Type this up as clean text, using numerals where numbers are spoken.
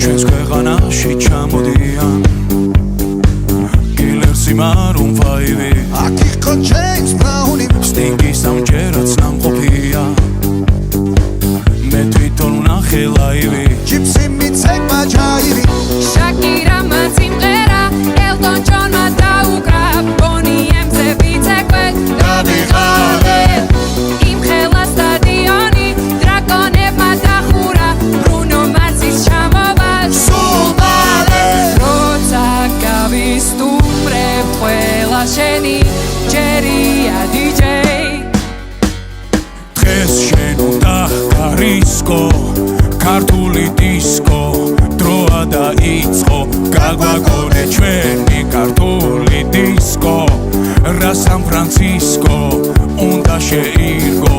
ჩვენს ქვეყანაში ჩამოდიან კილერსი მარუნ ფაივი აქ იყო ჯეიმს ბრაუნი სტინგი სამჯერაც ნამყოფია მე თვითონ ვნახე ლაივი ჯიპსი მიცეკმა ჯაივი შაკირა სიმღერა ელტონ ჯონმა დაუკრა ბონი ემზე ვიცეკვე დავიღალე იმ ხელა სტადიონი დრაკონებმა დახურა ბრუნო მარსის ჩამოვა სულ მალე როცა გავისტუმრებ ყველა შენი ჯერია დიჯეი დღეს შენ უნდა გარისკო ქართული დისკო დროა დაიწყო გაგვაგონე ჩვენი ქართული დისკო რა სან ფრანცისკო უნდა შეირგო